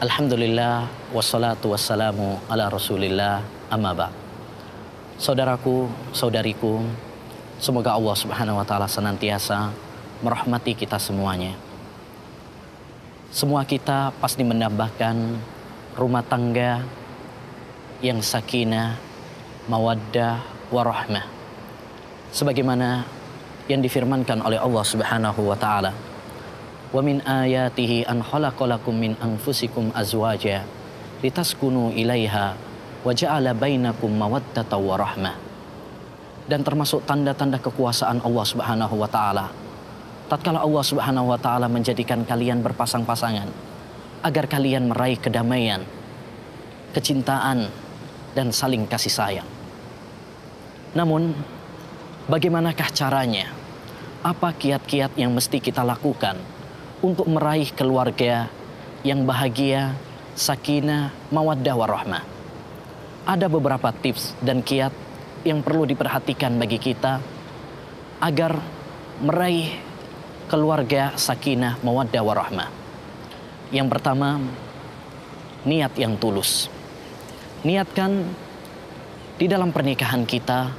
Alhamdulillah wassalatu wassalamu ala Rasulillah amma ba'd. Saudaraku, saudariku, semoga Allah Subhanahu wa taala senantiasa merahmati kita semuanya. Semua kita pasti mendambakan rumah tangga yang sakinah, mawaddah, warahmah. Sebagaimana yang difirmankan oleh Allah Subhanahu wa taala, "Wa min ayatihi an khalaqalakum min anfusikum azwaja litaskunu ilaiha wa ja'ala bainakum mawaddatan wa rahmah." Dan termasuk tanda-tanda kekuasaan Allah Subhanahu wa taala, tatkala Allah Subhanahu wa taala menjadikan kalian berpasang-pasangan agar kalian meraih kedamaian, kecintaan, dan saling kasih sayang. Namun, bagaimanakah caranya? Apa kiat-kiat yang mesti kita lakukan untuk meraih keluarga yang bahagia, sakinah, mawaddah, warahmah? Ada beberapa tips dan kiat yang perlu diperhatikan bagi kita agar meraih keluarga sakinah, mawaddah, warahmah. Yang pertama, niat yang tulus. Niatkan di dalam pernikahan kita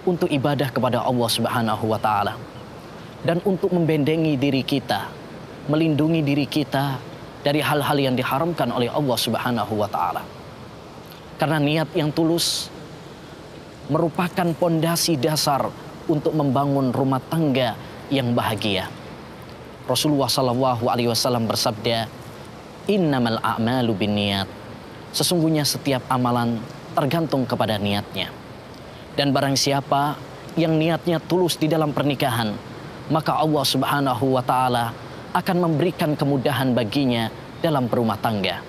untuk ibadah kepada Allah Subhanahu wa taala dan untuk membendengi diri kita, melindungi diri kita dari hal-hal yang diharamkan oleh Allah Subhanahu wa taala. Karena niat yang tulus merupakan pondasi dasar untuk membangun rumah tangga yang bahagia. Rasulullah sallallahu alaihi wasallam bersabda, "Innamal a'malu binniyat." Sesungguhnya setiap amalan tergantung kepada niatnya. Dan barang siapa yang niatnya tulus di dalam pernikahan, maka Allah Subhanahu wa taala akan memberikan kemudahan baginya dalam berumah tangga.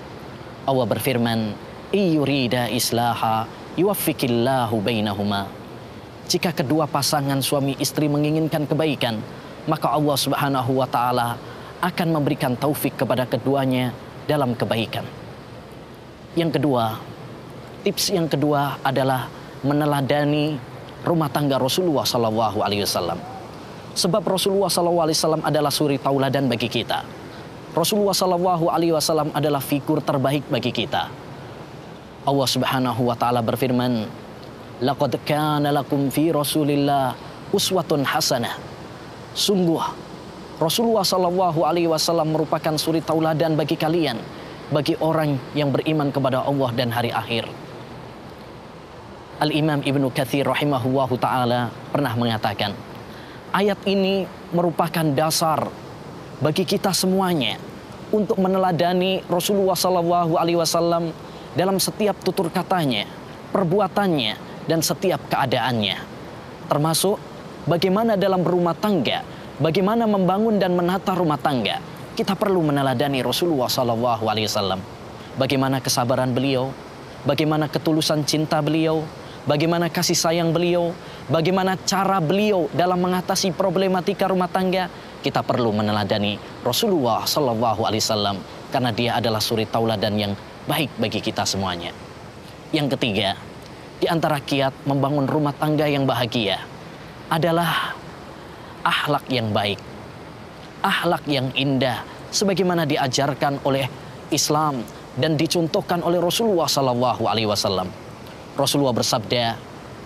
Allah berfirman, "Iyurida islaha yuwaffiqillahu bainahuma." Jika kedua pasangan suami istri menginginkan kebaikan, maka Allah Subhanahu wa taala akan memberikan taufik kepada keduanya dalam kebaikan. Yang kedua, tips yang kedua adalah meneladani rumah tangga Rasulullah sallallahu alaihi wasallam. Sebab Rasulullah sallallahu alaihi wasallam adalah suri tauladan bagi kita. Rasulullah sallallahu alaihi wasallam adalah figur terbaik bagi kita. Allah Subhanahu wa taala berfirman, "Laqad kana lakum fi Rasulillah uswatun hasanah." Sungguh Rasulullah sallallahu alaihi wasallam merupakan suri tauladan bagi kalian, bagi orang yang beriman kepada Allah dan hari akhir. Al-Imam Ibnu Katsir rahimahullahu ta'ala pernah mengatakan, ayat ini merupakan dasar bagi kita semuanya untuk meneladani Rasulullah sallallahu alaihi wasallam dalam setiap tutur katanya, perbuatannya, dan setiap keadaannya. Termasuk bagaimana dalam berumah tangga, bagaimana membangun dan menata rumah tangga. Kita perlu meneladani Rasulullah sallallahu alaihi wasallam. Bagaimana kesabaran beliau, bagaimana ketulusan cinta beliau, bagaimana kasih sayang beliau, bagaimana cara beliau dalam mengatasi problematika rumah tangga. Kita perlu meneladani Rasulullah sallallahu alaihi wasallam karena dia adalah suri tauladan yang baik bagi kita semuanya. Yang ketiga, di antara kiat membangun rumah tangga yang bahagia adalah akhlak yang baik, akhlak yang indah sebagaimana diajarkan oleh Islam dan dicontohkan oleh Rasulullah sallallahu alaihi wasallam. Rasulullah bersabda,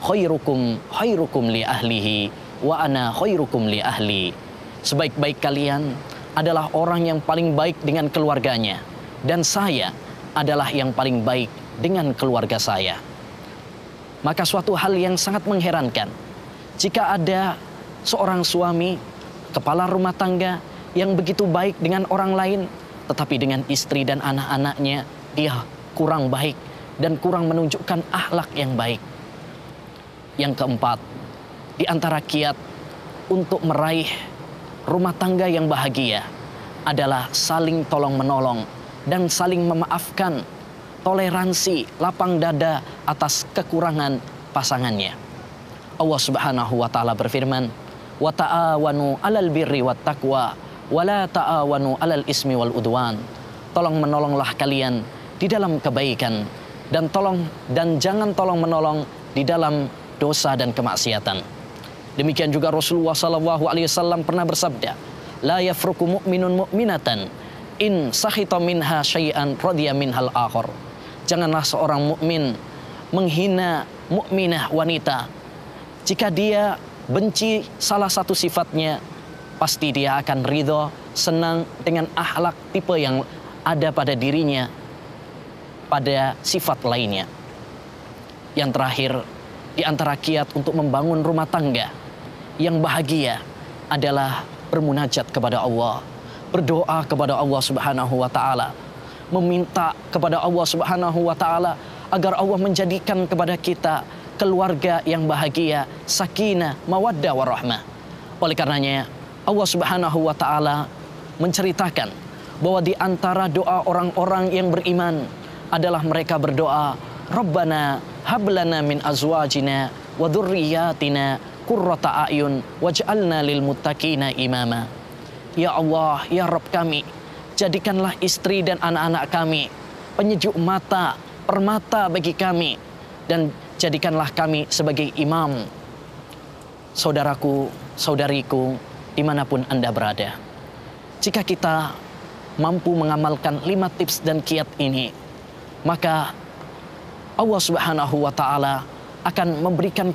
"Khairukum khairukum li ahlihi wa ana khairukum li ahli." Sebaik-baik kalian adalah orang yang paling baik dengan keluarganya, dan saya adalah yang paling baik dengan keluarga saya. Maka suatu hal yang sangat mengherankan jika ada seorang suami, kepala rumah tangga yang begitu baik dengan orang lain, tetapi dengan istri dan anak-anaknya dia kurang baik dan kurang menunjukkan akhlak yang baik. Yang keempat, di antara kiat untuk meraih rumah tangga yang bahagia adalah saling tolong-menolong dan saling memaafkan, toleransi, lapang dada atas kekurangan pasangannya. Allah Subhanahu wa taala berfirman, "Wa ta'awanu 'alal birri wat taqwa wa la ta'awanu 'alal ismi wal udwan." Tolong menolonglah kalian di dalam kebaikan dan jangan tolong menolong di dalam dosa dan kemaksiatan. Demikian juga Rasulullah sallallahu alaihi wasallam pernah bersabda, "La yafruqu mu'minun mu'minatan in sakhita minha syai'an radiya minhal akhar. Janganlah seorang mukmin menghina mukminah wanita. Jika dia benci salah satu sifatnya, pasti dia akan ridho, senang dengan akhlak tipe yang ada pada dirinya pada sifat lainnya. Yang terakhir, di antara kiat untuk membangun rumah tangga yang bahagia adalah bermunajat kepada Allah, berdoa kepada Allah Subhanahu wa taala, meminta kepada Allah Subhanahu wa taala agar Allah menjadikan kepada kita keluarga yang bahagia, sakinah, mawaddah warahmah. Oleh karenanya Allah Subhanahu wa taala menceritakan bahwa di antara doa orang-orang yang beriman adalah mereka berdoa, Rabbana hablana min azwajina wa dzurriyyatina qurrata a'yun waj'alna lil muttaqina imama. Ya Allah, ya Rabb kami, jadikanlah istri dan anak-anak kami penyejuk mata, permata bagi kami, dan jadikanlah kami sebagai imam. Saudaraku, saudariku, dimanapun Anda berada, jika kita mampu mengamalkan 5 tips dan kiat ini, maka Allah Subhanahu wa taala akan memberikan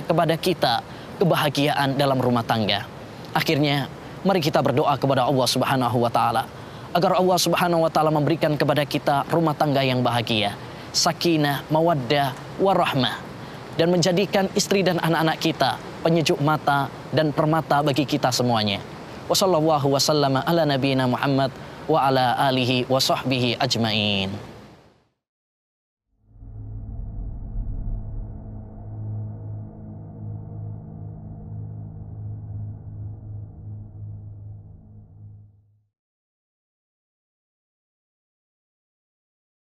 kepada kita kebahagiaan dalam rumah tangga. Akhirnya, mari kita berdoa kepada Allah Subhanahu wa taala agar Allah Subhanahu wa taala memberikan kepada kita rumah tangga yang bahagia, sakinah, mawaddah, warahmah, dan menjadikan istri dan anak-anak kita penyejuk mata dan permata bagi kita semuanya. Wassallallahu wasallama ala nabiyina Muhammad wa ala alihi wa sahbihi ajmain.